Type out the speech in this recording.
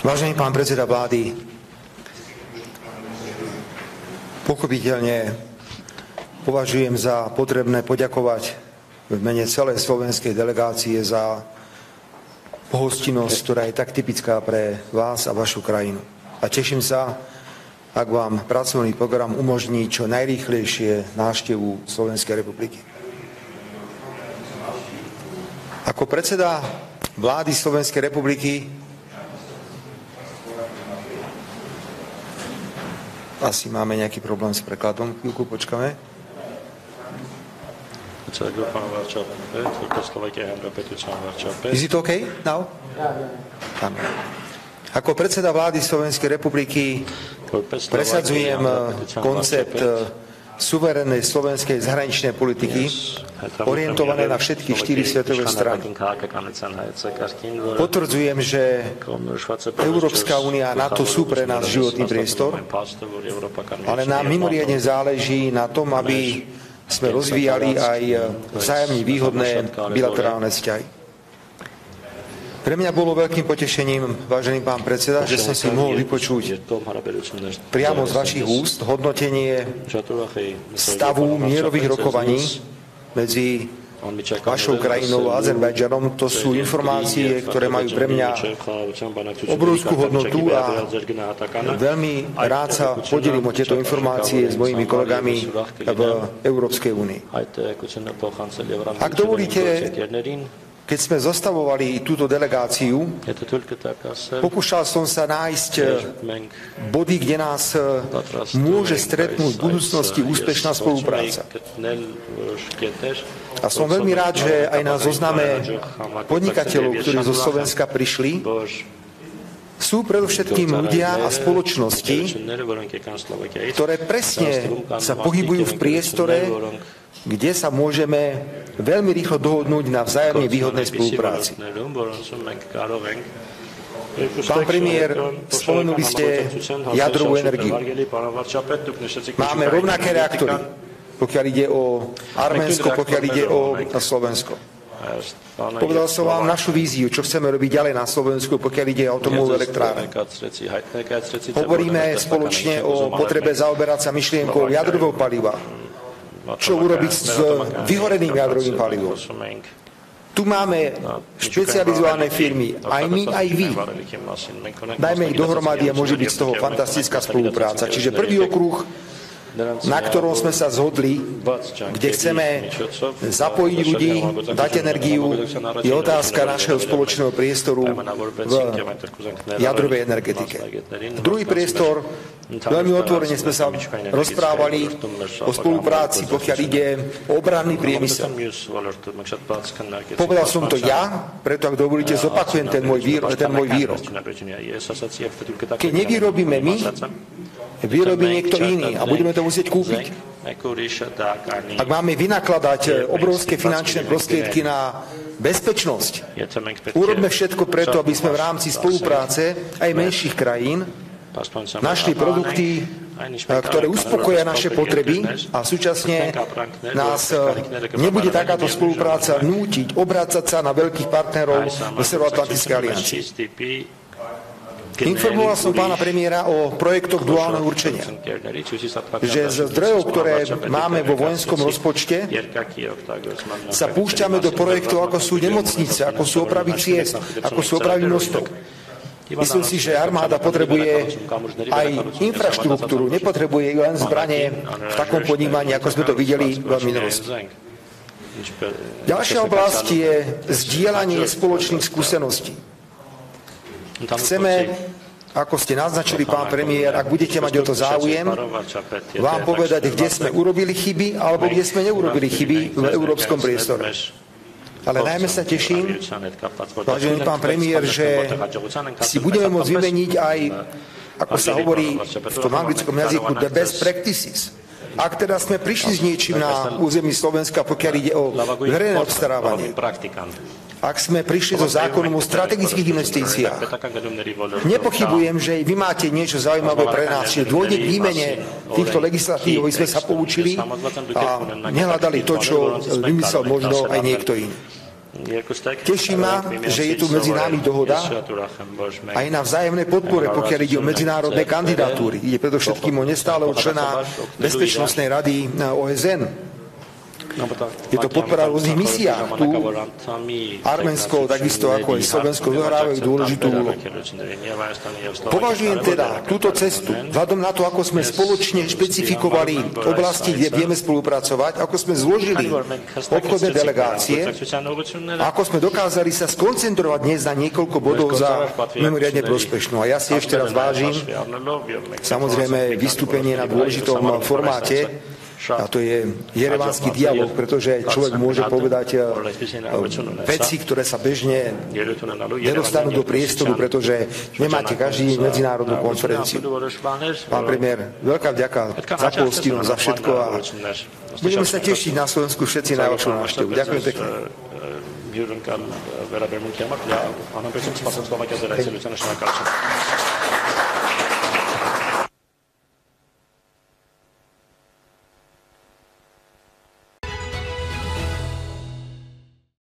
Vážený pán predseda vlády, pochopiteľne považujem za potrebné poďakovať v mene celej slovenskej delegácie za pohostinnosť, ktorá je tak typická pre vás a vašu krajinu. A teším sa, ak vám pracovný program umožní čo najrýchlejšie návštevu Slovenskej republiky. Ako predseda vlády Slovenskej republiky asi máme nejaký problém s prekladom. Chvíľku počkáme. Is it okay now? Ako predseda vlády Slovenskej republiky presadzujem koncept suverénnej slovenskej zahraničnej politiky orientované na všetky 4 svetové strany. Potvrdzujem, že Európska únia a NATO sú pre nás životný priestor, ale nám mimoriadne záleží na tom, aby sme rozvíjali aj vzájomne výhodné bilaterálne vzťahy. Pre mňa bolo veľkým potešením, vážený pán predseda, že som si mohol vypočuť priamo z vašich úst hodnotenie stavu mierových rokovaní medzi vašou krajinou a Azerbajdžanom. To sú informácie, ktoré majú pre mňa obrovskú hodnotu a veľmi rád sa podelím o tieto informácie s mojimi kolegami v Európskej únii. Ak dovolíte, keď sme zostavovali túto delegáciu, pokúšal som sa nájsť body, kde nás môže stretnúť v budúcnosti úspešná spolupráca. A som veľmi rád, že aj na zozname podnikateľov, ktorí zo Slovenska prišli, sú predovšetkým ľudia a spoločnosti, ktoré presne sa pohybujú v priestore, kde sa môžeme veľmi rýchlo dohodnúť na vzájomne výhodnej spolupráci. Pán premiér, spomenuli ste jadrovú energiu. Máme rovnaké reaktory, pokiaľ ide o Arménsko, pokiaľ ide o Slovensko. Povedal som vám našu víziu, čo chceme robiť ďalej na Slovensku, pokiaľ ide o atomovú elektrárnu. Hovoríme spoločne o potrebe zaoberať sa myšlienkou jadrového paliva. Čo urobiť s vyhoreným jadrovým palivom. Tu máme špecializované firmy, aj my, aj vy. Dajme ich dohromady a môže byť z toho fantastická spolupráca. Čiže prvý okruh, na ktorom sme sa zhodli, kde chceme zapojiť ľudí, dať energiu, je otázka našeho spoločného priestoru v jadrovej energetike. Druhý priestor, veľmi otvorene sme sa rozprávali o spolupráci, pokiaľ ide o obranný priemysel. Povedal som to ja, preto ak dovolíte, zopakujem ten môj výrok. Keď nevyrobíme my, vyrobí niekto iný a budeme to musieť kúpiť. Ak máme vynakladať obrovské finančné prostriedky na bezpečnosť, urobme všetko preto, aby sme v rámci spolupráce aj menších krajín našli produkty, ktoré uspokoja naše potreby a súčasne nás nebude takáto spolupráca nútiť obrácať sa na veľkých partnerov v Severoatlantickej aliancii. Informoval som pána premiéra o projektoch duálneho určenia. Že z zdrojov, ktoré máme vo vojenskom rozpočte, sa púšťame do projektov, ako sú nemocnice, ako sú opravy ciest, ako sú opravy mostov. Myslím si, že armáda potrebuje aj infraštruktúru, nepotrebuje len zbranie v takom ponímaní, ako sme to videli v minulosti. Ďalšia oblasť je zdieľanie spoločných skúseností. Chceme, ako ste naznačili, pán premiér, ak budete mať o to záujem, vám povedať, kde sme urobili chyby, alebo kde sme neurobili chyby v európskom priestore. Ale najmä sa teším, vážený pán premiér, že si budeme môcť vymeniť aj, ako sa hovorí v tom anglickom jazyku, the best practices. Ak teda sme prišli s niečím na území Slovenska, pokiaľ ide o verejné obstarávanie, ak sme prišli so zákonom o strategických investíciách, nepochybujem, že vy máte niečo zaujímavé pre nás, že dôjde k výmene týchto legislatív, aby sme sa poučili a nehľadali to, čo vymyslel možno aj niekto iný. Teší ma, že je tu medzi nami dohoda aj na vzájomnej podpore, pokiaľ ide o medzinárodné kandidatúry. Ide predovšetkým o nestáleho člena Bezpečnostnej rady OSN. Je to podpora rôznych misiách. Tu Arménsko, takisto ako aj Slovensko, zohrávajú dôležitú úlohu. Považujem teda túto cestu, vzhľadom na to, ako sme spoločne špecifikovali oblasti, kde vieme spolupracovať, ako sme zložili obchodné delegácie, ako sme dokázali sa skoncentrovať dnes na niekoľko bodov za mimoriadne prospešnú. A ja si ešte raz vážim, samozrejme, vystúpenie na dôležitom formáte, a to je jerevanský dialog, pretože človek môže povedať veci, ktoré sa bežne nedostanú do priestoru, pretože nemáte každý medzinárodnú konferenciu. Pán premiér, veľká vďaka za pohostinnosť, za všetko a budeme sa tešiť na Slovensku všetci na vašu návštevu. Ďakujem pekne. Jürgen kell vera bemutjamak ja annan person som Slovakia az eredszerűen a kalcsa.